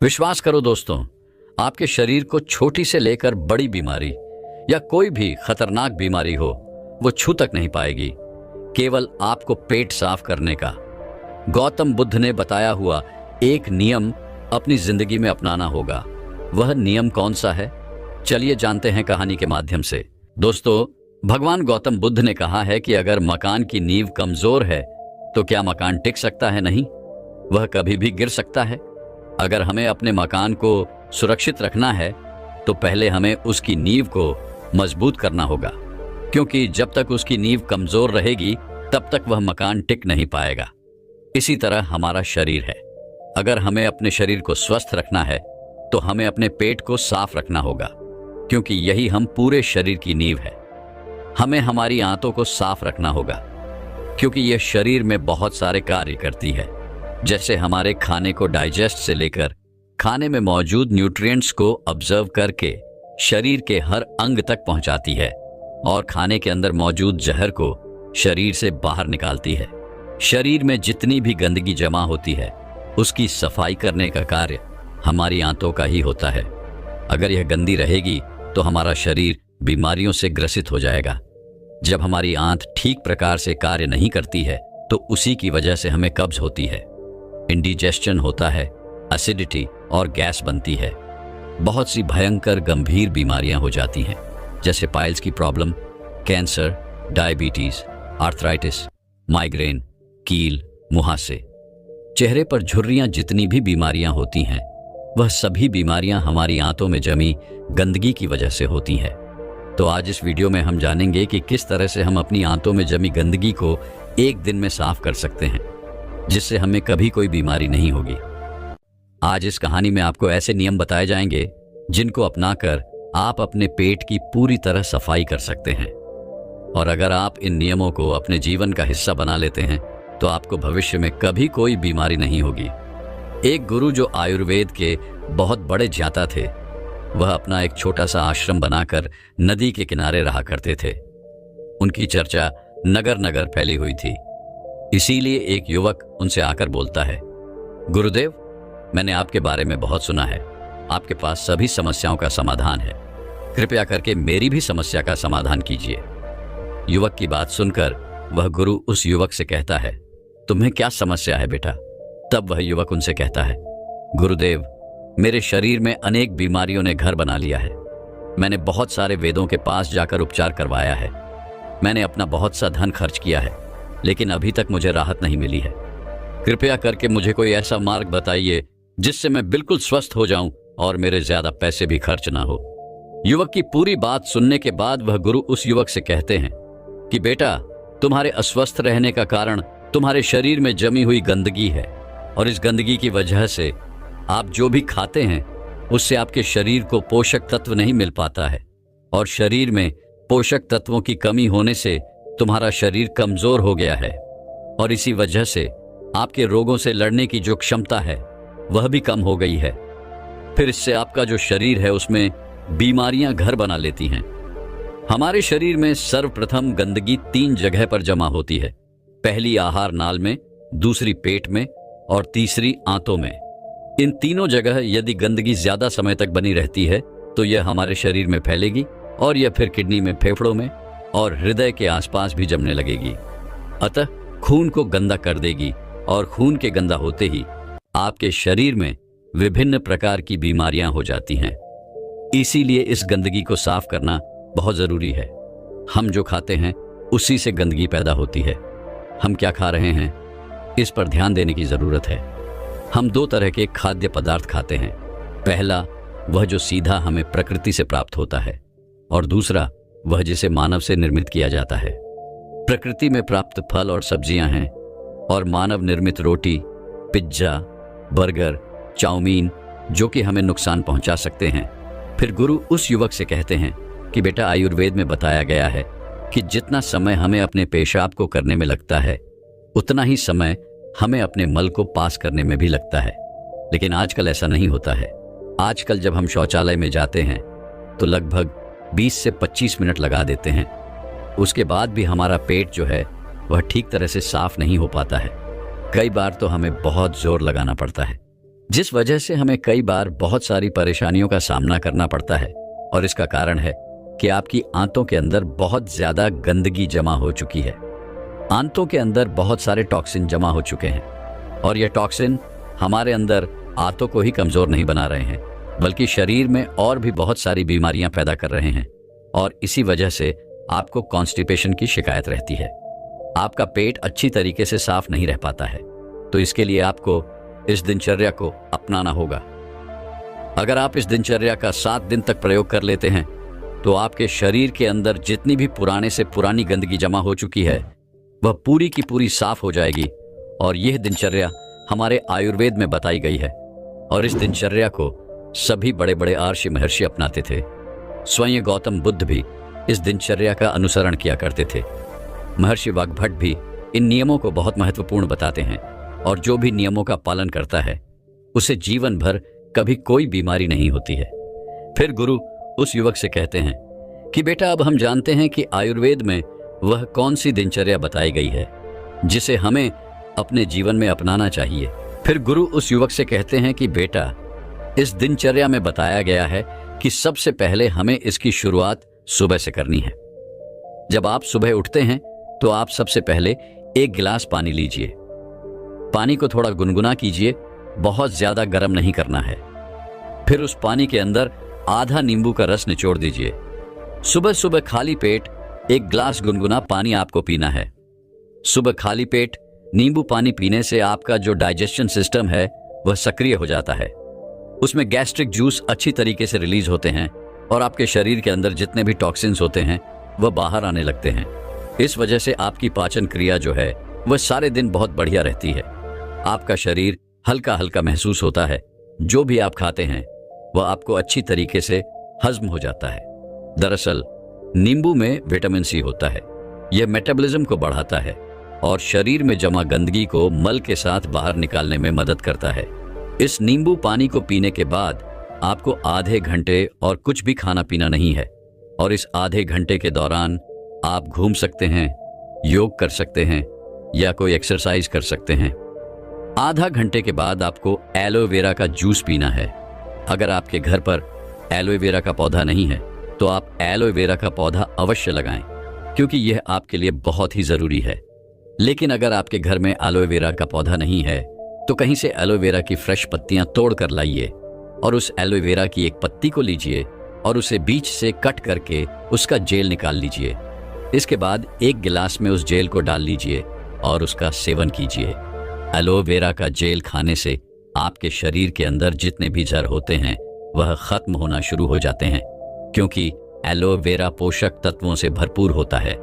विश्वास करो दोस्तों, आपके शरीर को छोटी से लेकर बड़ी बीमारी या कोई भी खतरनाक बीमारी हो, वो छू तक नहीं पाएगी, केवल आपको पेट साफ करने का गौतम बुद्ध ने बताया हुआ एक नियम अपनी जिंदगी में अपनाना होगा। वह नियम कौन सा है, चलिए जानते हैं कहानी के माध्यम से। दोस्तों, भगवान गौतम बुद्ध ने कहा है कि अगर मकान की नींव कमजोर है तो क्या मकान टिक सकता है? नहीं, वह कभी भी गिर सकता है। अगर हमें अपने मकान को सुरक्षित रखना है तो पहले हमें उसकी नींव को मजबूत करना होगा, क्योंकि जब तक उसकी नींव कमजोर रहेगी तब तक वह मकान टिक नहीं पाएगा। इसी तरह हमारा शरीर है। अगर हमें अपने शरीर को स्वस्थ रखना है तो हमें अपने पेट को साफ रखना होगा, क्योंकि यही हम पूरे शरीर की नींव है। हमें हमारी आंतों को साफ रखना होगा, क्योंकि यह शरीर में बहुत सारे कार्य करती है, जैसे हमारे खाने को डाइजेस्ट से लेकर खाने में मौजूद न्यूट्रिएंट्स को ऑब्जर्व करके शरीर के हर अंग तक पहुंचाती है और खाने के अंदर मौजूद जहर को शरीर से बाहर निकालती है। शरीर में जितनी भी गंदगी जमा होती है उसकी सफाई करने का कार्य हमारी आंतों का ही होता है। अगर यह गंदी रहेगी तो हमारा शरीर बीमारियों से ग्रसित हो जाएगा। जब हमारी आंत ठीक प्रकार से कार्य नहीं करती है तो उसी की वजह से हमें कब्ज होती है, इंडिजेस्शन होता है, एसिडिटी और गैस बनती है। बहुत सी भयंकर गंभीर बीमारियां हो जाती हैं, जैसे पाइल्स की problem, cancer, diabetes, arthritis, migraine, कील, मुहासे। चेहरे पर झुर्रियां, जितनी भी बीमारियां होती हैं वह सभी बीमारियां हमारी आंतों में जमी गंदगी की वजह से होती हैं। तो आज इस वीडियो में हम जानेंगे कि किस तरह से हम अपनी आंतों में जमी गंदगी को एक दिन में साफ कर सकते हैं, जिससे हमें कभी कोई बीमारी नहीं होगी। आज इस कहानी में आपको ऐसे नियम बताए जाएंगे जिनको अपनाकर आप अपने पेट की पूरी तरह सफाई कर सकते हैं। और अगर आप इन नियमों को अपने जीवन का हिस्सा बना लेते हैं तो आपको भविष्य में कभी कोई बीमारी नहीं होगी। एक गुरु जो आयुर्वेद के बहुत बड़े ज्ञाता थे, वह अपना एक छोटा सा आश्रम बनाकर नदी के किनारे रहा करते थे। उनकी चर्चा नगर नगर फैली हुई थी। इसीलिए एक युवक उनसे आकर बोलता है, गुरुदेव, मैंने आपके बारे में बहुत सुना है, आपके पास सभी समस्याओं का समाधान है, कृपया करके मेरी भी समस्या का समाधान कीजिए। युवक की बात सुनकर वह गुरु उस युवक से कहता है, तुम्हें क्या समस्या है बेटा? तब वह युवक उनसे कहता है, गुरुदेव, मेरे शरीर में अनेक बीमारियों ने घर बना लिया है। मैंने बहुत सारे वेदों के पास जाकर उपचार करवाया है, मैंने अपना बहुत सा धन खर्च किया है, लेकिन अभी तक मुझे राहत नहीं मिली है। कृपया करके मुझे कोई ऐसा मार्ग बताइए जिससे मैं बिल्कुल स्वस्थ हो जाऊं और मेरे ज्यादा पैसे भी खर्च ना हो। युवक की पूरी बात सुनने के बाद वह गुरु उस युवक से कहते हैं कि बेटा, तुम्हारे अस्वस्थ रहने का कारण तुम्हारे शरीर में जमी हुई गंदगी है, और इस गंदगी की वजह से आप जो भी खाते हैं उससे आपके शरीर को पोषक तत्व नहीं मिल पाता है, और शरीर में पोषक तत्वों की कमी होने से तुम्हारा शरीर कमजोर हो गया है, और इसी वजह से आपके रोगों से लड़ने की जो क्षमता है वह भी कम हो गई है। फिर इससे आपका जो शरीर है उसमें बीमारियां घर बना लेती हैं। हमारे शरीर में सर्वप्रथम गंदगी 3 जगह पर जमा होती है। पहली आहार नाल में, दूसरी पेट में और तीसरी आंतों में। इन तीनों जगह यदि गंदगी ज्यादा समय तक बनी रहती है तो यह हमारे शरीर में फैलेगी और यह फिर किडनी में, फेफड़ों में और हृदय के आसपास भी जमने लगेगी। अतः खून को गंदा कर देगी, और खून के गंदा होते ही आपके शरीर में विभिन्न प्रकार की बीमारियां हो जाती हैं। इसीलिए इस गंदगी को साफ करना बहुत जरूरी है। हम जो खाते हैं उसी से गंदगी पैदा होती है। हम क्या खा रहे हैं इस पर ध्यान देने की जरूरत है। हम 2 तरह के खाद्य पदार्थ खाते हैं। पहला वह जो सीधा हमें प्रकृति से प्राप्त होता है, और दूसरा वह जिसे मानव से निर्मित किया जाता है। प्रकृति में प्राप्त फल और सब्जियां हैं, और मानव निर्मित रोटी, पिज्जा, बर्गर, चाउमीन जो कि हमें नुकसान पहुंचा सकते हैं। फिर गुरु उस युवक से कहते हैं कि बेटा, आयुर्वेद में बताया गया है कि जितना समय हमें अपने पेशाब को करने में लगता है उतना ही समय हमें अपने मल को पास करने में भी लगता है। लेकिन आजकल ऐसा नहीं होता है। आजकल जब हम शौचालय में जाते हैं तो लगभग 20 से 25 मिनट लगा देते हैं। उसके बाद भी हमारा पेट जो है वह ठीक तरह से साफ नहीं हो पाता है। कई बार तो हमें बहुत जोर लगाना पड़ता है। जिस वजह से हमें कई बार बहुत सारी परेशानियों का सामना करना पड़ता है। और इसका कारण है कि आपकी आंतों के अंदर बहुत ज्यादा गंदगी जमा हो चुकी है। आंतों के अंदर बहुत सारे टॉक्सिन जमा हो चुके हैं और ये टॉक्सिन हमारे अंदर आंतों को ही कमजोर नहीं बना रहे हैं, बल्कि शरीर में और भी बहुत सारी बीमारियां पैदा कर रहे हैं। और इसी वजह से आपको कॉन्स्टिपेशन की शिकायत रहती है। आपका पेट अच्छी तरीके से साफ नहीं रह पाता है। तो इसके लिए आपको इस दिनचर्या को अपनाना होगा। अगर आप इस दिनचर्या का 7 दिन तक प्रयोग कर लेते हैं तो आपके शरीर के अंदर जितनी भी पुराने से पुरानी गंदगी जमा हो चुकी है वह पूरी की पूरी साफ हो जाएगी। और यह दिनचर्या हमारे आयुर्वेद में बताई गई है और इस दिनचर्या को सभी बड़े बड़े आर्षि महर्षि अपनाते थे। स्वयं गौतम बुद्ध भी इस दिनचर्या का अनुसरण किया करते थे। महर्षि वाग्भट भी इन नियमों को बहुत महत्वपूर्ण बताते हैं और जो भी नियमों का पालन करता है उसे जीवन भर कभी कोई बीमारी नहीं होती है। फिर गुरु उस युवक से कहते हैं कि बेटा, अब हम जानते हैं कि आयुर्वेद में वह कौन सी दिनचर्या बताई गई है जिसे हमें अपने जीवन में अपनाना चाहिए। फिर गुरु उस युवक से कहते हैं कि बेटा, इस दिनचर्या में बताया गया है कि सबसे पहले हमें इसकी शुरुआत सुबह से करनी है। जब आप सुबह उठते हैं तो आप सबसे पहले 1 गिलास पानी लीजिए। पानी को थोड़ा गुनगुना कीजिए, बहुत ज्यादा गर्म नहीं करना है। फिर उस पानी के अंदर आधा नींबू का रस निचोड़ दीजिए। सुबह सुबह खाली पेट 1 गिलास गुनगुना पानी आपको पीना है। सुबह खाली पेट नींबू पानी पीने से आपका जो डाइजेशन सिस्टम है वह सक्रिय हो जाता है। उसमें गैस्ट्रिक जूस अच्छी तरीके से रिलीज होते हैं और आपके शरीर के अंदर जितने भी टॉक्सिन्स होते हैं वह बाहर आने लगते हैं। इस वजह से आपकी पाचन क्रिया जो है वह सारे दिन बहुत बढ़िया रहती है। आपका शरीर हल्का हल्का महसूस होता है। जो भी आप खाते हैं वह आपको अच्छी तरीके से हजम हो जाता है। दरअसल नींबू में विटामिन सी होता है। यह मेटाबॉलिज्म को बढ़ाता है और शरीर में जमा गंदगी को मल के साथ बाहर निकालने में मदद करता है। इस नींबू पानी को पीने के बाद आपको आधे घंटे और कुछ भी खाना पीना नहीं है और इस आधे घंटे के दौरान आप घूम सकते हैं, योग कर सकते हैं या कोई एक्सरसाइज कर सकते हैं। आधा घंटे के बाद आपको एलोवेरा का जूस पीना है। अगर आपके घर पर एलोवेरा का पौधा नहीं है तो आप एलोवेरा का पौधा अवश्य लगाएं, क्योंकि यह आपके लिए बहुत ही जरूरी है। लेकिन अगर आपके घर में एलोवेरा का पौधा नहीं है तो कहीं से एलोवेरा की फ्रेश पत्तियां तोड़ कर लाइए और उस एलोवेरा की एक पत्ती को लीजिए और उसे बीच से कट करके उसका जेल निकाल लीजिए। इसके बाद 1 गिलास में उस जेल को डाल लीजिए और उसका सेवन कीजिए। एलोवेरा का जेल खाने से आपके शरीर के अंदर जितने भी जर होते हैं वह खत्म होना शुरू हो जाते हैं, क्योंकि एलोवेरा पोषक तत्वों से भरपूर होता है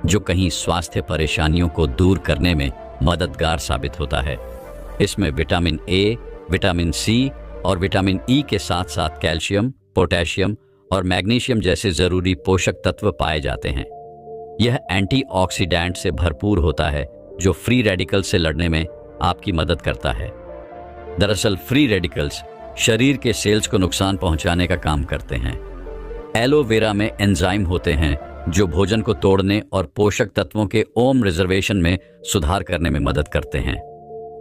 जो कहीं स्वास्थ्य परेशानियों को दूर करने में मददगार साबित होता है। इसमें विटामिन ए, विटामिन सी और विटामिन ई के साथ साथ कैल्शियम, पोटेशियम और मैग्नीशियम जैसे जरूरी पोषक तत्व पाए जाते हैं। यह एंटीऑक्सीडेंट से भरपूर होता है जो फ्री रेडिकल से लड़ने में आपकी मदद करता है। दरअसल फ्री रेडिकल्स शरीर के सेल्स को नुकसान पहुंचाने का काम करते हैं। एलोवेरा में एंजाइम होते हैं जो भोजन को तोड़ने और पोषक तत्वों के ओम रिजर्वेशन में सुधार करने में मदद करते हैं।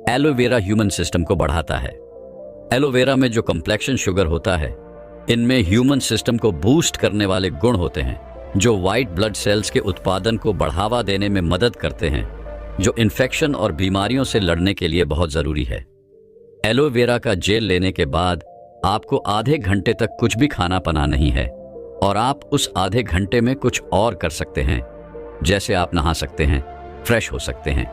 एलोवेरा ह्यूमन सिस्टम को बढ़ाता है। एलोवेरा में जो कॉम्प्लेक्शन शुगर होता है, इनमें ह्यूमन सिस्टम को बूस्ट करने वाले गुण होते हैं जो व्हाइट ब्लड सेल्स के उत्पादन को बढ़ावा देने में मदद करते हैं, जो इन्फेक्शन और बीमारियों से लड़ने के लिए बहुत जरूरी है। एलोवेरा का जेल लेने के बाद आपको आधे घंटे तक कुछ भी खाना पना नहीं है और आप उस आधे घंटे में कुछ और कर सकते हैं। जैसे आप नहा सकते हैं, फ्रेश हो सकते हैं।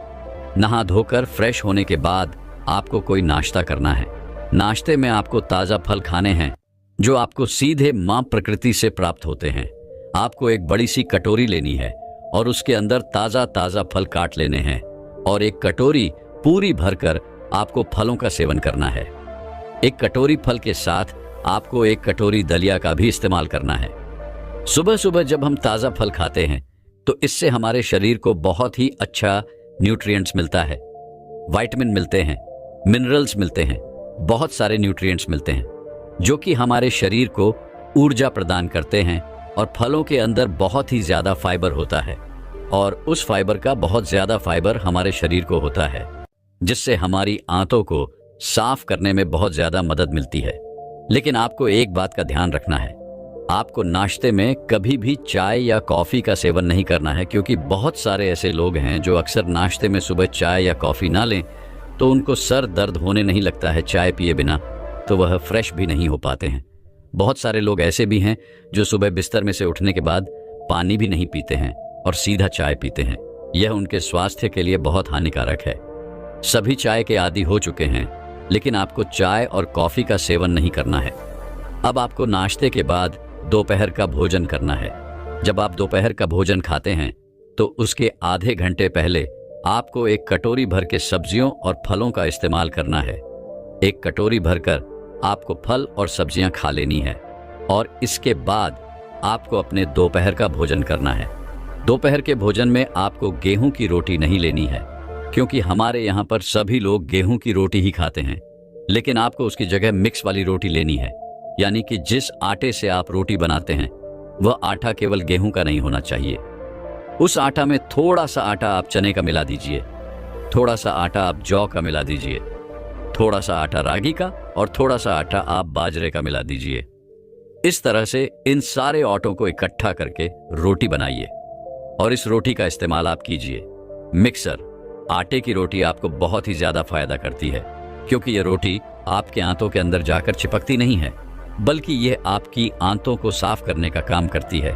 नहा धोकर फ्रेश होने के बाद आपको कोई नाश्ता करना है। नाश्ते में आपको ताज़ा फल खाने हैं जो आपको सीधे मां प्रकृति से प्राप्त होते हैं। आपको एक बड़ी सी कटोरी लेनी है और उसके अंदर ताज़ा ताज़ा फल काट लेने हैं और एक कटोरी पूरी भरकर आपको फलों का सेवन करना है। एक कटोरी फल के साथ आपको एक कटोरी दलिया का भी इस्तेमाल करना है। सुबह सुबह जब हम ताज़ा फल खाते हैं तो इससे हमारे शरीर को बहुत ही अच्छा न्यूट्रिएंट्स मिलता है। विटामिन मिलते हैं, मिनरल्स मिलते हैं, बहुत सारे न्यूट्रिएंट्स मिलते हैं जो कि हमारे शरीर को ऊर्जा प्रदान करते हैं। और फलों के अंदर बहुत ही ज़्यादा फाइबर होता है और उस फाइबर का बहुत ज़्यादा फाइबर हमारे शरीर को होता है, जिससे हमारी आंतों को साफ करने में बहुत ज्यादा मदद मिलती है। लेकिन आपको एक बात का ध्यान रखना है, आपको नाश्ते में कभी भी चाय या कॉफी का सेवन नहीं करना है, क्योंकि बहुत सारे ऐसे लोग हैं जो अक्सर नाश्ते में सुबह चाय या कॉफी ना लें तो उनको सर दर्द होने नहीं लगता है चाय पिए बिना, तो वह फ्रेश भी नहीं हो पाते हैं। बहुत सारे लोग ऐसे भी हैं जो सुबह बिस्तर में से उठने के बाद पानी भी नहीं पीते हैं और सीधा चाय पीते हैं। यह उनके स्वास्थ्य के लिए बहुत हानिकारक है। सभी चाय के आदी हो चुके हैं, लेकिन आपको चाय और कॉफी का सेवन नहीं करना है। अब आपको नाश्ते के बाद दोपहर का भोजन करना है। जब आप दोपहर का भोजन खाते हैं तो उसके आधे घंटे पहले आपको एक कटोरी भर के सब्जियों और फलों का इस्तेमाल करना है। एक कटोरी भरकर आपको फल और सब्जियां खा लेनी है और इसके बाद आपको अपने दोपहर का भोजन करना है। दोपहर के भोजन में आपको गेहूं की रोटी नहीं लेनी है, क्योंकि हमारे यहाँ पर सभी लोग गेहूं की रोटी ही खाते हैं। लेकिन आपको उसकी जगह मिक्स वाली रोटी लेनी है, यानी कि जिस आटे से आप रोटी बनाते हैं वह आटा केवल गेहूं का नहीं होना चाहिए। उस आटा में थोड़ा सा आटा आप चने का मिला दीजिए, थोड़ा सा आटा आप जौ का मिला दीजिए, थोड़ा सा आटा रागी का और थोड़ा सा आटा आप बाजरे का मिला दीजिए। इस तरह से इन सारे आटों को इकट्ठा करके रोटी बनाइए और इस रोटी का इस्तेमाल आप कीजिए। मिक्सर आटे की रोटी आपको बहुत ही ज्यादा फायदा करती है, क्योंकि यह रोटी आपके आंतों के अंदर जाकर चिपकती नहीं है, बल्कि यह आपकी आंतों को साफ करने का काम करती है।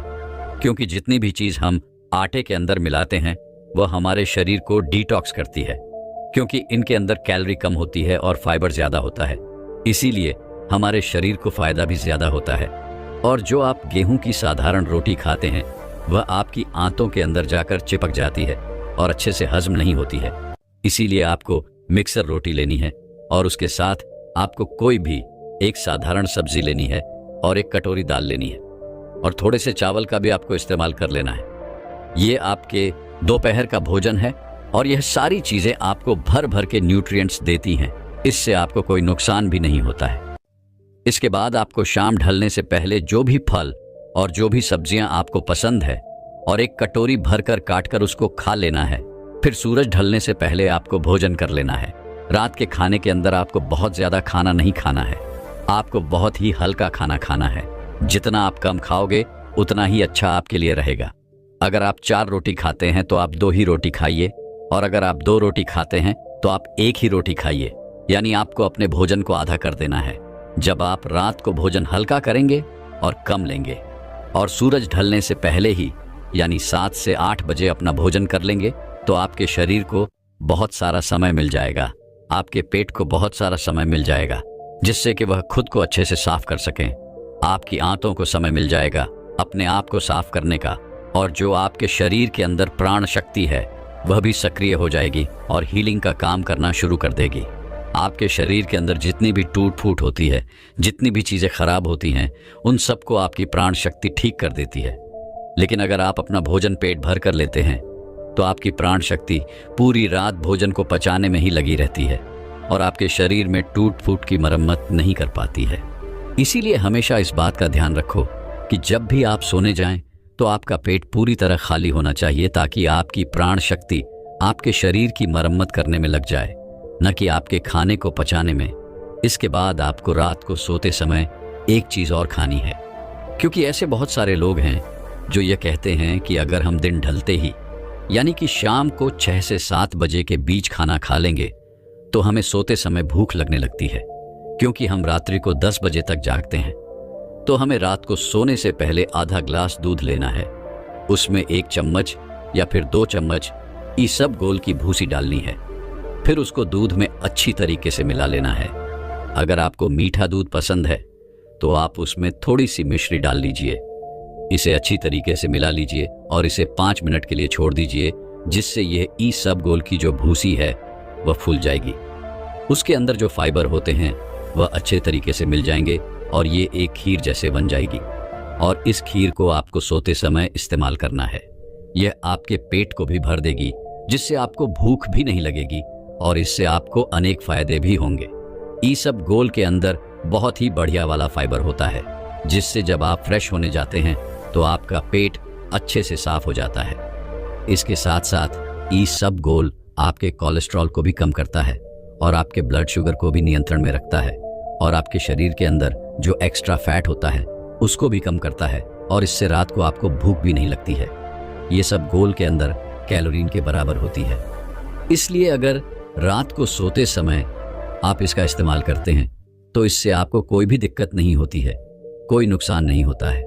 क्योंकि जितनी भी चीज हम आटे के अंदर मिलाते हैं वह हमारे शरीर को डिटॉक्स करती है, क्योंकि इनके अंदर कैलोरी कम होती है और फाइबर ज्यादा होता है, इसीलिए हमारे शरीर को फायदा भी ज्यादा होता है। और जो आप गेहूं की साधारण रोटी खाते हैं वह आपकी आंतों के अंदर जाकर चिपक जाती है और अच्छे से हजम नहीं होती है। इसीलिए आपको मिक्सर रोटी लेनी है और उसके साथ आपको कोई भी एक साधारण सब्जी लेनी है और एक कटोरी दाल लेनी है और थोड़े से चावल का भी आपको इस्तेमाल कर लेना है। ये आपके दोपहर का भोजन है और यह सारी चीजें आपको भर भर के न्यूट्रिएंट्स देती हैं। इससे आपको कोई नुकसान भी नहीं होता है। इसके बाद आपको शाम ढलने से पहले जो भी फल और जो भी सब्जियां आपको पसंद है और एक कटोरी भरकर काटकर उसको खा लेना है। फिर सूरज ढलने से पहले आपको भोजन कर लेना है। रात के खाने के अंदर आपको बहुत ज्यादा खाना नहीं खाना है, आपको बहुत ही हल्का खाना खाना है। जितना आप कम खाओगे उतना ही अच्छा आपके लिए रहेगा। अगर आप 4 रोटी खाते हैं तो आप 2 ही रोटी खाइए, और अगर आप 2 रोटी खाते हैं तो आप 1 ही रोटी खाइए, यानी आपको अपने भोजन को आधा कर देना है। जब आप रात को भोजन हल्का करेंगे और कम लेंगे और सूरज ढलने से पहले ही यानी 7 से 8 बजे अपना भोजन कर लेंगे तो आपके शरीर को बहुत सारा समय मिल जाएगा, आपके पेट को बहुत सारा समय मिल जाएगा, जिससे कि वह खुद को अच्छे से साफ कर सकें। आपकी आंतों को समय मिल जाएगा अपने आप को साफ करने का, और जो आपके शरीर के अंदर प्राण शक्ति है वह भी सक्रिय हो जाएगी और हीलिंग का काम करना शुरू कर देगी। आपके शरीर के अंदर जितनी भी टूट फूट होती है, जितनी भी चीज़ें खराब होती हैं, उन सबको आपकी प्राण शक्ति ठीक कर देती है। लेकिन अगर आप अपना भोजन पेट भर कर लेते हैं तो आपकी प्राण शक्ति पूरी रात भोजन को पचाने में ही लगी रहती है और आपके शरीर में टूट फूट की मरम्मत नहीं कर पाती है। इसीलिए हमेशा इस बात का ध्यान रखो कि जब भी आप सोने जाएं तो आपका पेट पूरी तरह खाली होना चाहिए, ताकि आपकी प्राण शक्ति आपके शरीर की मरम्मत करने में लग जाए, न कि आपके खाने को पचाने में। इसके बाद आपको रात को सोते समय एक चीज़ और खानी है, क्योंकि ऐसे बहुत सारे लोग हैं जो ये कहते हैं कि अगर हम दिन ढलते ही यानी कि शाम को 6 से 7 बजे के बीच खाना खा लेंगे तो हमें सोते समय भूख लगने लगती है। क्योंकि हम रात्रि को 10 बजे तक जागते हैं तो हमें रात को सोने से पहले आधा ग्लास दूध लेना है, उसमें 1 चम्मच या फिर 2 चम्मच ईसबगोल की भूसी डालनी है, फिर उसको दूध में अच्छी तरीके से मिला लेना है। अगर आपको मीठा दूध पसंद है तो आप उसमें थोड़ी सी मिश्री डाल लीजिए। इसे अच्छी तरीके से मिला लीजिए और इसे 5 मिनट के लिए छोड़ दीजिए, जिससे यह ईसबगोल की जो भूसी है वह फूल जाएगी। उसके अंदर जो फाइबर होते हैं वह अच्छे तरीके से मिल जाएंगे और ये एक खीर जैसे बन जाएगी। और इस खीर को आपको सोते समय इस्तेमाल करना है। यह आपके पेट को भी भर देगी, जिससे आपको भूख भी नहीं लगेगी और इससे आपको अनेक फायदे भी होंगे। ईसबगोल के अंदर बहुत ही बढ़िया वाला फाइबर होता है, जिससे जब आप फ्रेश होने जाते हैं तो आपका पेट अच्छे से साफ हो जाता है। इसके साथ साथ ईसबगोल आपके कोलेस्ट्रॉल को भी कम करता है और आपके ब्लड शुगर को भी नियंत्रण में रखता है और आपके शरीर के अंदर जो एक्स्ट्रा फैट होता है उसको भी कम करता है और इससे रात को आपको भूख भी नहीं लगती है। ये सब गोल के अंदर कैलोरीन के बराबर होती है। इसलिए अगर रात को सोते समय आप इसका इस्तेमाल करते हैं तो इससे आपको कोई भी दिक्कत नहीं होती है, कोई नुकसान नहीं होता है।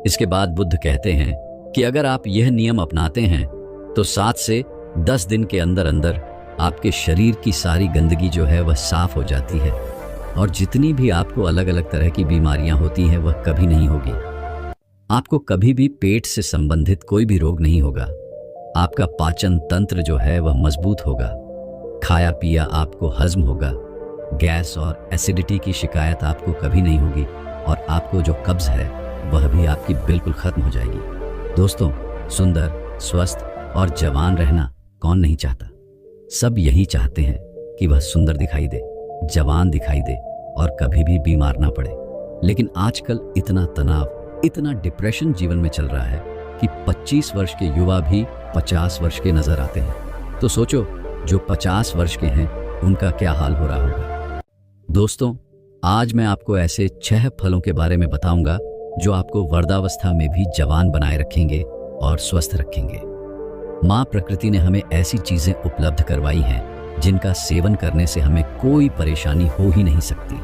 इसके बाद बुद्ध कहते हैं कि अगर आप यह नियम अपनाते हैं तो 7 से 10 दिन के अंदर अंदर आपके शरीर की सारी गंदगी जो है वह साफ हो जाती है और जितनी भी आपको अलग अलग तरह की बीमारियां होती हैं वह कभी नहीं होगी। आपको कभी भी पेट से संबंधित कोई भी रोग नहीं होगा। आपका पाचन तंत्र जो है वह मजबूत होगा, खाया पिया आपको हजम होगा, गैस और एसिडिटी की शिकायत आपको कभी नहीं होगी और आपको जो कब्ज है वह भी आपकी बिल्कुल खत्म हो जाएगी। दोस्तों, सुंदर, स्वस्थ और जवान रहना कौन नहीं चाहता। सब यही चाहते हैं कि वह सुंदर दिखाई दे, जवान दिखाई दे और कभी भी बीमार ना पड़े। लेकिन आजकल इतना तनाव, इतना डिप्रेशन जीवन में चल रहा है कि 25 वर्ष के युवा भी 50 वर्ष के नजर आते हैं। तो सोचो, जो 50 वर्ष के हैं उनका क्या हाल हो रहा होगा। दोस्तों, आज मैं आपको ऐसे 6 फलों के बारे में बताऊंगा जो आपको वृद्धावस्था में भी जवान बनाए रखेंगे और स्वस्थ रखेंगे। माँ प्रकृति ने हमें ऐसी चीजें उपलब्ध करवाई हैं जिनका सेवन करने से हमें कोई परेशानी हो ही नहीं सकती,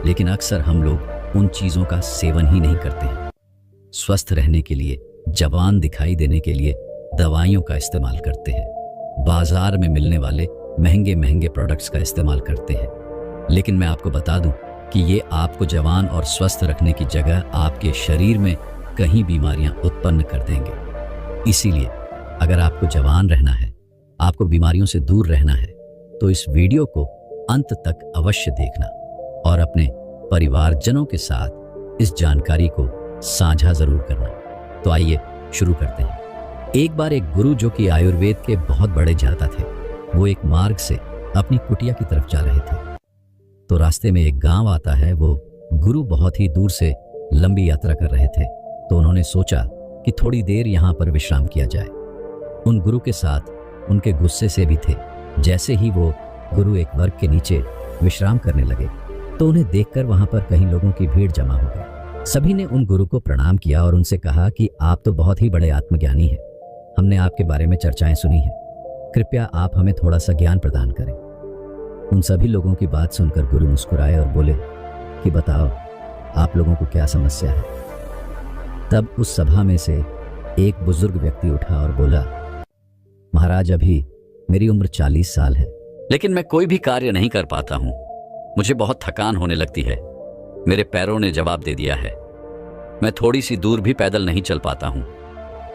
लेकिन अक्सर हम लोग उन चीजों का सेवन ही नहीं करते हैं। स्वस्थ रहने के लिए, जवान दिखाई देने के लिए दवाइयों का इस्तेमाल करते हैं, बाजार में मिलने वाले महंगे महंगे प्रोडक्ट्स का इस्तेमाल करते हैं। लेकिन मैं आपको बता दूं कि ये आपको जवान और स्वस्थ रखने की जगह आपके शरीर में कहीं बीमारियां उत्पन्न कर देंगे। इसीलिए अगर आपको जवान रहना है, आपको बीमारियों से दूर रहना है, तो इस वीडियो को अंत तक अवश्य देखना और अपने परिवारजनों के साथ इस जानकारी को साझा जरूर करना। तो आइए शुरू करते हैं। एक बार एक गुरु जो कि आयुर्वेद के बहुत बड़े जानता थे, वो एक मार्ग से अपनी कुटिया की तरफ जा रहे थे। तो रास्ते में एक गांव आता है। वो गुरु बहुत ही दूर से लंबी यात्रा कर रहे थे, तो उन्होंने सोचा कि थोड़ी देर यहाँ पर विश्राम किया जाए। उन गुरु के साथ उनके गुस्से से भी थे। जैसे ही वो गुरु एक वर्ग के नीचे विश्राम करने लगे तो उन्हें देखकर वहां पर कई लोगों की भीड़ जमा हो गई। सभी ने उन गुरु को प्रणाम किया और उनसे कहा कि आप तो बहुत ही बड़े आत्मज्ञानी हैं, हमने आपके बारे में चर्चाएं सुनी हैं, कृपया आप हमें थोड़ा सा ज्ञान प्रदान करें। उन सभी लोगों की बात सुनकर गुरु मुस्कुराए और बोले कि बताओ, आप लोगों को क्या समस्या है। तब उस सभा में से एक बुजुर्ग व्यक्ति उठा और बोला, महाराज, अभी मेरी उम्र 40 साल है, लेकिन मैं कोई भी कार्य नहीं कर पाता हूँ। मुझे बहुत थकान होने लगती है। मेरे पैरों ने जवाब दे दिया है। मैं थोड़ी सी दूर भी पैदल नहीं चल पाता हूँ।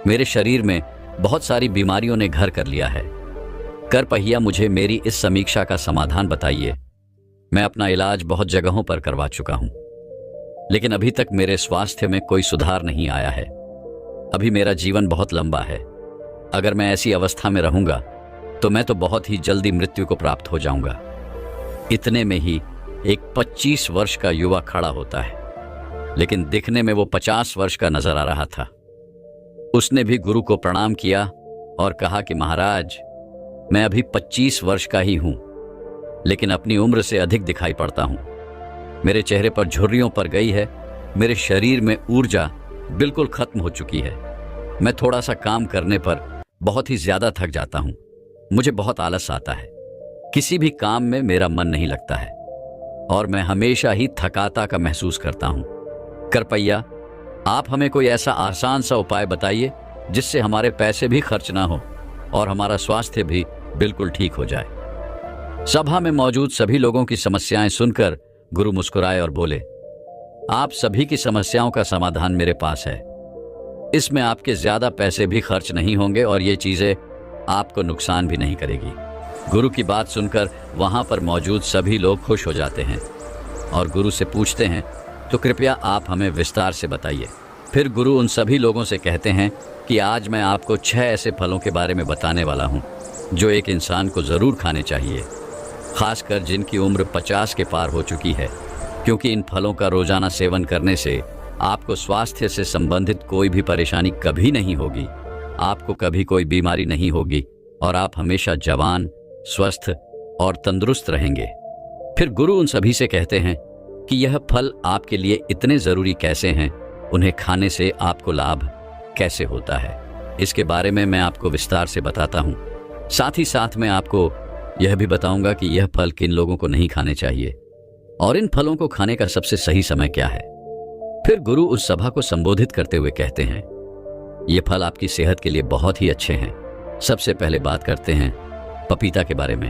मेरे शरीर में बहुत सारी बीमारियों ने घर कर लिया है। कर पहिया, मुझे मेरी इस समीक्षा का समाधान बताइए। मैं अपना इलाज बहुत जगहों पर करवा चुका हूँ, लेकिन अभी तक मेरे स्वास्थ्य में कोई सुधार नहीं आया है। अभी मेरा जीवन बहुत लंबा है। अगर मैं ऐसी अवस्था में रहूंगा तो मैं तो बहुत ही जल्दी मृत्यु को प्राप्त हो जाऊंगा। इतने में ही एक 25 वर्ष का युवा खड़ा होता है, लेकिन दिखने में वो 50 वर्ष का नजर आ रहा था। उसने भी गुरु को प्रणाम किया और कहा कि महाराज, मैं अभी 25 वर्ष का ही हूं, लेकिन अपनी उम्र से अधिक दिखाई पड़ता हूं। मेरे चेहरे पर झुर्रियों पर गई है। मेरे शरीर में ऊर्जा बिल्कुल खत्म हो चुकी है। मैं थोड़ा सा काम करने पर बहुत ही ज्यादा थक जाता हूं। मुझे बहुत आलस आता है। किसी भी काम में मेरा मन नहीं लगता है और मैं हमेशा ही थकाता का महसूस करता हूं। करपैया, आप हमें कोई ऐसा आसान सा उपाय बताइए जिससे हमारे पैसे भी खर्च ना हो और हमारा स्वास्थ्य भी बिल्कुल ठीक हो जाए। सभा में मौजूद सभी लोगों की समस्याएं सुनकर गुरु मुस्कुराए और बोले, आप सभी की समस्याओं का समाधान मेरे पास है। इसमें आपके ज्यादा पैसे भी खर्च नहीं होंगे और ये चीजें आपको नुकसान भी नहीं करेगी। गुरु की बात सुनकर वहां पर मौजूद सभी लोग खुश हो जाते हैं और गुरु से पूछते हैं, तो कृपया आप हमें विस्तार से बताइए। फिर गुरु उन सभी लोगों से कहते हैं कि आज मैं आपको 6 ऐसे फलों के बारे में बताने वाला हूं जो एक इंसान को जरूर खाने चाहिए, खासकर जिनकी उम्र 50 के पार हो चुकी है, क्योंकि इन फलों का रोजाना सेवन करने से आपको स्वास्थ्य से संबंधित कोई भी परेशानी कभी नहीं होगी, आपको कभी कोई बीमारी नहीं होगी और आप हमेशा जवान, स्वस्थ और तंदुरुस्त रहेंगे। फिर गुरु उन सभी से कहते हैं कि यह फल आपके लिए इतने जरूरी कैसे हैं, उन्हें खाने से आपको लाभ कैसे होता है, इसके बारे में मैं आपको विस्तार से बताता हूँ। साथ ही साथ मैं आपको यह भी बताऊंगा कि यह फल किन लोगों को नहीं खाने चाहिए और इन फलों को खाने का सबसे सही समय क्या है। फिर गुरु उस सभा को संबोधित करते हुए कहते हैं, ये फल आपकी सेहत के लिए बहुत ही अच्छे हैं। सबसे पहले बात करते हैं पपीता के बारे में।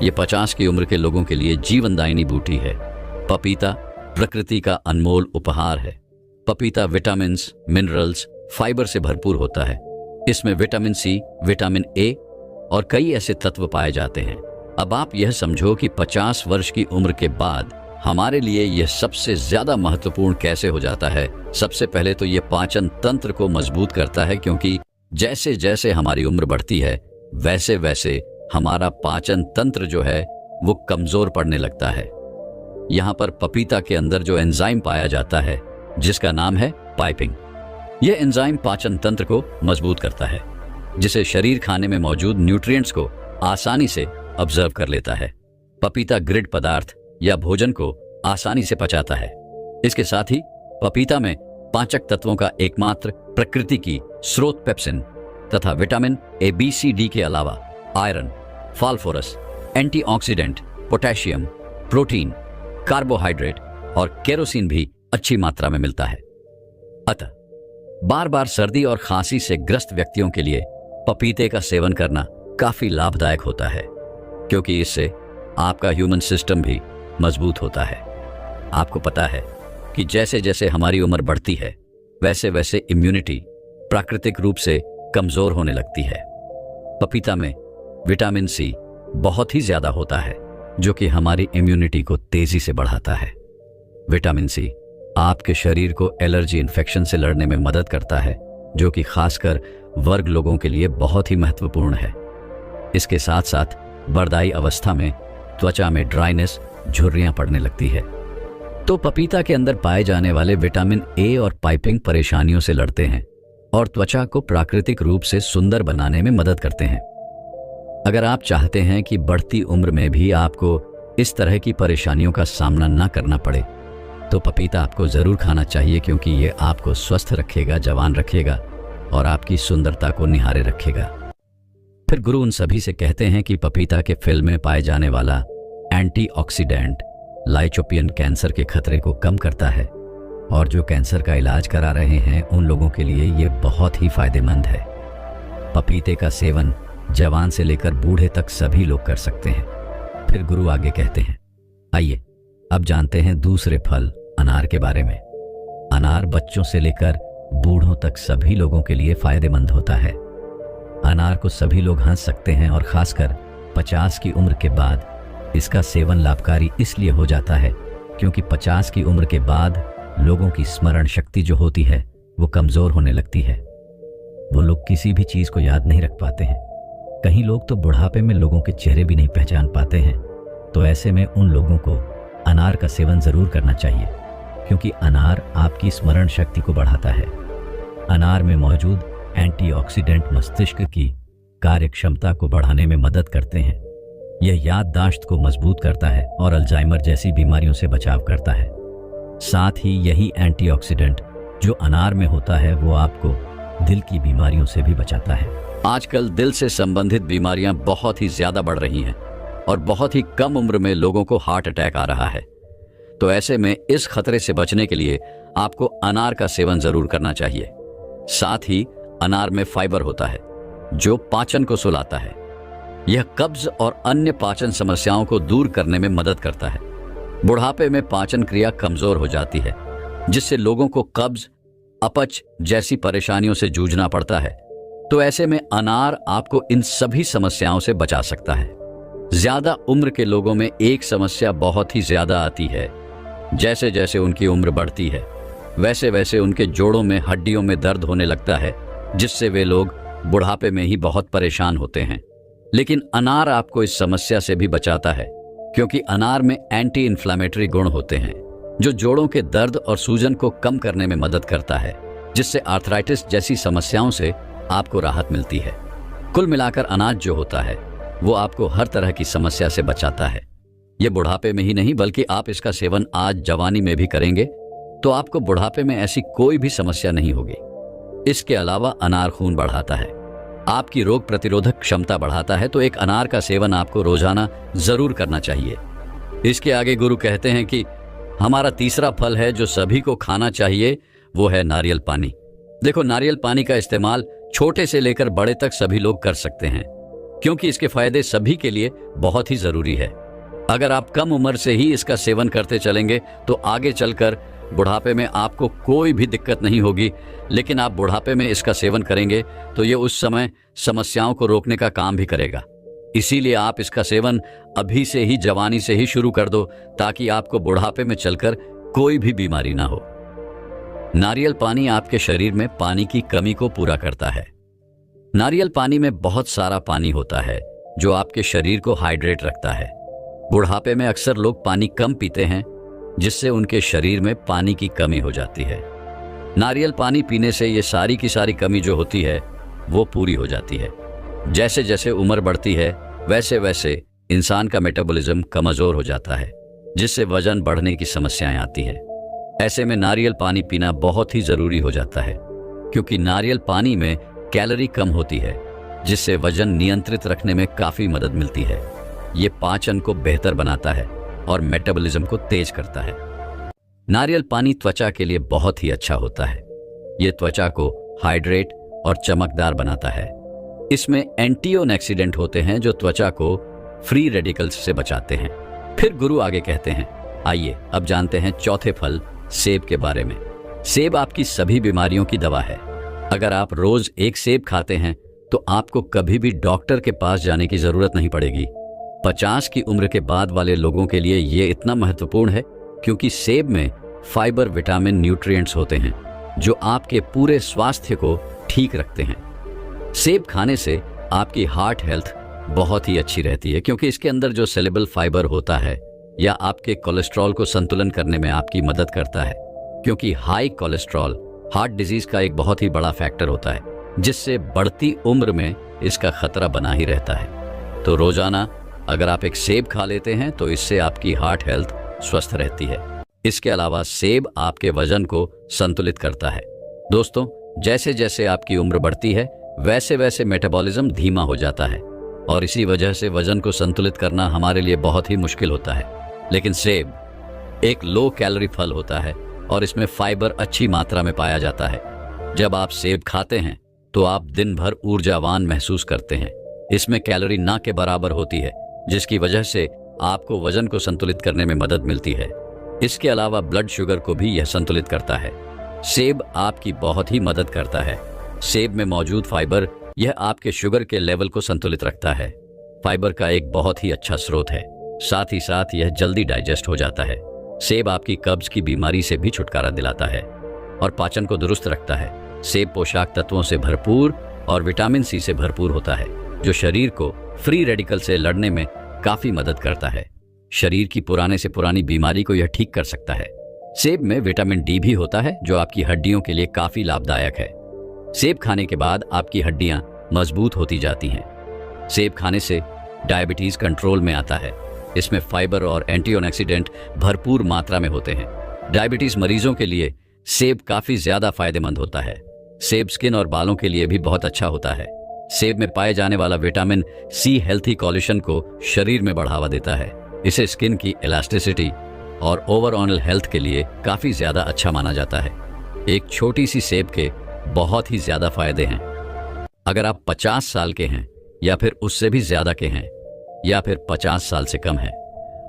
ये 50 की उम्र के लोगों के लिए जीवनदायिनी बूटी है। पपीता प्रकृति का अनमोल उपहार है। पपीता विटामिन्स, मिनरल्स, फाइबर से भरपूर होता है। इसमें विटामिन सी, विटामिन ए और कई ऐसे तत्व पाए जाते हैं। अब आप यह समझो कि 50 वर्ष की उम्र के बाद हमारे लिए यह सबसे ज्यादा महत्वपूर्ण कैसे हो जाता है। सबसे पहले तो यह पाचन तंत्र को मजबूत करता है, क्योंकि जैसे जैसे हमारी उम्र बढ़ती है वैसे वैसे हमारा पाचन तंत्र जो है वो कमजोर पड़ने लगता है। यहाँ पर पपीता के अंदर जो एंजाइम पाया जाता है जिसका नाम है पाइपिंग, यह एंजाइम पाचन तंत्र को मजबूत करता है, जिसे शरीर खाने में मौजूद न्यूट्रिएंट्स को आसानी से ऑब्जर्व कर लेता है। पपीता ग्रिड पदार्थ या भोजन को आसानी से पचाता है। इसके साथ ही पपीता में पाचक तत्वों का एकमात्र प्रकृति की स्रोत पेप्सिन तथा vitamin A, B, C, D के अलावा iron, phosphorus, antioxidant, potassium, protein, carbohydrate और केरोसिन भी अच्छी मात्रा में मिलता है। अतः बार बार सर्दी और खांसी से ग्रस्त व्यक्तियों के लिए पपीते का सेवन करना काफी लाभदायक होता है, क्योंकि इससे आपका ह्यूमन सिस्टम भी मजबूत होता है। आपको पता है कि जैसे जैसे हमारी उम्र बढ़ती है वैसे वैसे इम्यूनिटी प्राकृतिक रूप से कमजोर होने लगती है। पपीता में विटामिन सी बहुत ही ज्यादा होता है, जो कि हमारी इम्यूनिटी को तेजी से बढ़ाता है। विटामिन सी आपके शरीर को एलर्जी इन्फेक्शन से लड़ने में मदद करता है, जो कि खासकर वर्ग लोगों के लिए बहुत ही महत्वपूर्ण है। इसके साथ साथ बरदाई अवस्था में त्वचा में ड्राइनेस, झुर्रियां पड़ने लगती है। तो पपीता के अंदर पाए जाने वाले विटामिन ए और पाइपिंग परेशानियों से लड़ते हैं और त्वचा को प्राकृतिक रूप से सुंदर बनाने में मदद करते हैं। अगर आप चाहते हैं कि बढ़ती उम्र में भी आपको इस तरह की परेशानियों का सामना न करना पड़े, तो पपीता आपको जरूर खाना चाहिए, क्योंकि ये आपको स्वस्थ रखेगा, जवान रखेगा और आपकी सुंदरता को निहारे रखेगा। फिर गुरु उन सभी से कहते हैं कि पपीता के फल में पाए जाने वाला एंटीऑक्सीडेंट लाइकोपियन कैंसर के खतरे को कम करता है, और जो कैंसर का इलाज करा रहे हैं उन लोगों के लिए ये बहुत ही फायदेमंद है। पपीते का सेवन जवान से लेकर बूढ़े तक सभी लोग कर सकते हैं। फिर गुरु आगे कहते हैं, आइए अब जानते हैं दूसरे फल अनार के बारे में। अनार बच्चों से लेकर बूढ़ों तक सभी लोगों के लिए फायदेमंद होता है। अनार को सभी लोग हंस सकते हैं और खासकर 50 की उम्र के बाद इसका सेवन लाभकारी इसलिए हो जाता है क्योंकि 50 की उम्र के बाद लोगों की स्मरण शक्ति जो होती है वो कमजोर होने लगती है। वो लोग किसी भी चीज को याद नहीं रख पाते हैं। कहीं लोग तो बुढ़ापे में लोगों के चेहरे भी नहीं पहचान पाते हैं। तो ऐसे में उन लोगों को अनार का सेवन जरूर करना चाहिए, क्योंकि अनार आपकी स्मरण शक्ति को बढ़ाता है। अनार में मौजूद एंटीऑक्सीडेंट मस्तिष्क की कार्य क्षमता को बढ़ाने में मदद करते हैं। यह याददाश्त को मजबूत करता है और अल्जाइमर जैसी बीमारियों से बचाव करता है। साथ ही यही एंटीऑक्सीडेंट जो अनार में होता है वो आपको दिल की बीमारियों से भी बचाता है। आजकल दिल से संबंधित बीमारियां बहुत ही ज्यादा बढ़ रही हैं और बहुत ही कम उम्र में लोगों को हार्ट अटैक आ रहा है। तो ऐसे में इस खतरे से बचने के लिए आपको अनार का सेवन जरूर करना चाहिए। साथ ही अनार में फाइबर होता है जो पाचन को सुलाता है। यह कब्ज और अन्य पाचन समस्याओं को दूर करने में मदद करता है। बुढ़ापे में पाचन क्रिया कमजोर हो जाती है, जिससे लोगों को कब्ज, अपच जैसी परेशानियों से जूझना पड़ता है। तो ऐसे में अनार आपको इन सभी समस्याओं से बचा सकता है। ज्यादा उम्र के लोगों में एक समस्या बहुत ही ज्यादा आती है। जैसे जैसे उनकी उम्र बढ़ती है वैसे वैसे उनके जोड़ों में, हड्डियों में दर्द होने लगता है, जिससे वे लोग बुढ़ापे में ही बहुत परेशान होते हैं। लेकिन अनार आपको इस समस्या से भी बचाता है, क्योंकि अनार में एंटी इन्फ्लेमेटरी गुण होते हैं जो जोड़ों के दर्द और सूजन को कम करने में मदद करता है, जिससे आर्थराइटिस जैसी समस्याओं से आपको राहत मिलती है। कुल मिलाकर अनाज जो होता है वो आपको हर तरह की समस्या से बचाता है। ये बुढ़ापे में ही नहीं बल्कि आप इसका सेवन आज जवानी में भी करेंगे तो आपको बुढ़ापे में ऐसी कोई भी समस्या नहीं होगी। इसके अलावा अनार खून बढ़ाता है, आपकी रोग प्रतिरोधक क्षमता बढ़ाता है, तो एक अनार का सेवन आपको रोजाना जरूर करना चाहिए। इसके आगे गुरु कहते हैं कि हमारा तीसरा फल है जो सभी को खाना चाहिए, वो है नारियल पानी। देखो, नारियल पानी का इस्तेमाल छोटे से लेकर बड़े तक सभी लोग कर सकते हैं क्योंकि इसके फायदे सभी के लिए बहुत ही जरूरी है। अगर आप कम उम्र से ही इसका सेवन करते चलेंगे तो आगे चलकर बुढ़ापे में आपको कोई भी दिक्कत नहीं होगी, लेकिन आप बुढ़ापे में इसका सेवन करेंगे तो ये उस समय समस्याओं को रोकने का काम भी करेगा। इसीलिए आप इसका सेवन अभी से ही, जवानी से ही शुरू कर दो ताकि आपको बुढ़ापे में चलकर कोई भी बीमारी ना हो। नारियल पानी आपके शरीर में पानी की कमी को पूरा करता है। नारियल पानी में बहुत सारा पानी होता है जो आपके शरीर को हाइड्रेट रखता है। बुढ़ापे में अक्सर लोग पानी कम पीते हैं जिससे उनके शरीर में पानी की कमी हो जाती है। नारियल पानी पीने से ये सारी की सारी कमी जो होती है वो पूरी हो जाती है। जैसे जैसे उम्र बढ़ती है वैसे वैसे इंसान का मेटाबॉलिज्म कमजोर हो जाता है जिससे वजन बढ़ने की समस्याएं आती है। ऐसे में नारियल पानी पीना बहुत ही जरूरी हो जाता है क्योंकि नारियल पानी में कैलोरी कम होती है जिससे वजन नियंत्रित रखने में काफी मदद मिलती है। ये पाचन को बेहतर बनाता है और मेटाबॉलिज्म को तेज करता है। नारियल पानी त्वचा के लिए बहुत ही अच्छा होता है। ये त्वचा को हाइड्रेट और चमकदार बनाता है। इसमें एंटीऑक्सीडेंट होते हैं जो त्वचा को फ्री रेडिकल्स से बचाते हैं। फिर गुरु आगे कहते हैं, आइए अब जानते हैं चौथे फल सेब के बारे में। सेब आपकी सभी बीमारियों की दवा है। अगर आप रोज एक सेब खाते हैं तो आपको कभी भी डॉक्टर के पास जाने की जरूरत नहीं पड़ेगी। 50 की उम्र के बाद वाले लोगों के लिए ये इतना महत्वपूर्ण है क्योंकि सेब में फाइबर, विटामिन, न्यूट्रिएंट्स होते हैं जो आपके पूरे स्वास्थ्य को ठीक रखते हैं। सेब खाने से आपकी हार्ट हेल्थ बहुत ही अच्छी रहती है क्योंकि इसके अंदर जो सेलेबल फाइबर होता है या आपके कोलेस्ट्रॉल को संतुलन करने में आपकी मदद करता है क्योंकि हाई कोलेस्ट्रॉल हार्ट डिजीज का एक बहुत ही बड़ा फैक्टर होता है जिससे बढ़ती उम्र में इसका खतरा बना ही रहता है। तो रोजाना अगर आप एक सेब खा लेते हैं तो इससे आपकी हार्ट हेल्थ स्वस्थ रहती है। इसके अलावा सेब आपके वजन को संतुलित करता है। दोस्तों, जैसे जैसे आपकी उम्र बढ़ती है वैसे वैसे मेटाबॉलिज्म धीमा हो जाता है और इसी वजह से वजन को संतुलित करना हमारे लिए बहुत ही मुश्किल होता है। लेकिन सेब एक लो कैलोरी फल होता है और इसमें फाइबर अच्छी मात्रा में पाया जाता है। जब आप सेब खाते हैं तो आप दिन भर ऊर्जावान महसूस करते हैं। इसमें कैलोरी ना के बराबर होती है जिसकी वजह से आपको वजन को संतुलित करने में मदद मिलती है। इसके अलावा ब्लड शुगर को भी यह संतुलित करता है। सेब आपकी बहुत ही मदद करता है। सेब में मौजूद फाइबर यह आपके शुगर के लेवल को संतुलित रखता है। फाइबर का एक बहुत ही अच्छा स्रोत है, साथ ही साथ यह जल्दी डाइजेस्ट हो जाता है। सेब आपकी कब्ज की बीमारी से भी छुटकारा दिलाता है और पाचन को दुरुस्त रखता है। सेब पोषक तत्वों से भरपूर और विटामिन सी से भरपूर होता है जो शरीर को फ्री रेडिकल से लड़ने में काफी मदद करता है। शरीर की पुराने से पुरानी बीमारी को यह ठीक कर सकता है। सेब में विटामिन डी भी होता है जो आपकी हड्डियों के लिए काफी लाभदायक है। सेब खाने के बाद आपकी हड्डियां मजबूत होती जाती हैं। सेब खाने से डायबिटीज कंट्रोल में आता है। इसमें फाइबर और एंटीऑक्सीडेंट भरपूर मात्रा में होते हैं। डायबिटीज मरीजों के लिए सेब काफी ज्यादा फायदेमंद होता है। सेब स्किन और बालों के लिए भी बहुत अच्छा होता है। सेब में पाए जाने वाला विटामिन सी हेल्थी कोलेजन को शरीर में बढ़ावा देता है। इसे स्किन की इलास्टिसिटी और ओवरऑल हेल्थ के लिए काफी ज्यादा अच्छा माना जाता है। एक छोटी सी सेब के बहुत ही ज्यादा फायदे हैं। अगर आप 50 साल के हैं या फिर उससे भी ज्यादा के हैं या फिर 50 साल से कम हैं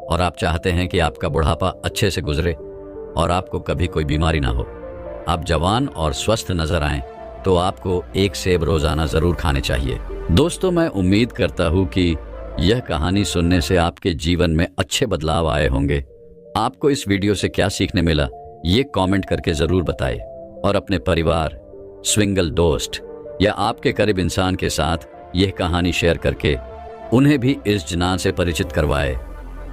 और आप चाहते हैं कि आपका बुढ़ापा अच्छे से गुजरे और आपको कभी कोई बीमारी ना हो, आप जवान और स्वस्थ नजर आएं, तो आपको एक सेब रोजाना जरूर खाने चाहिए। दोस्तों, मैं उम्मीद करता हूं कि यह कहानी सुनने से आपके जीवन में अच्छे बदलाव आए होंगे। आपको इस वीडियो से क्या सीखने मिला ये कमेंट करके जरूर बताएं और अपने परिवार, स्विंगल दोस्त या आपके करीब इंसान के साथ यह कहानी शेयर करके उन्हें भी इस जिनान से परिचित करवाए।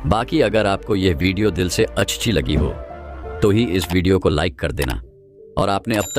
बाकी अगर आपको यह वीडियो दिल से अच्छी लगी हो तो ही इस वीडियो को लाइक कर देना और आपने अब तक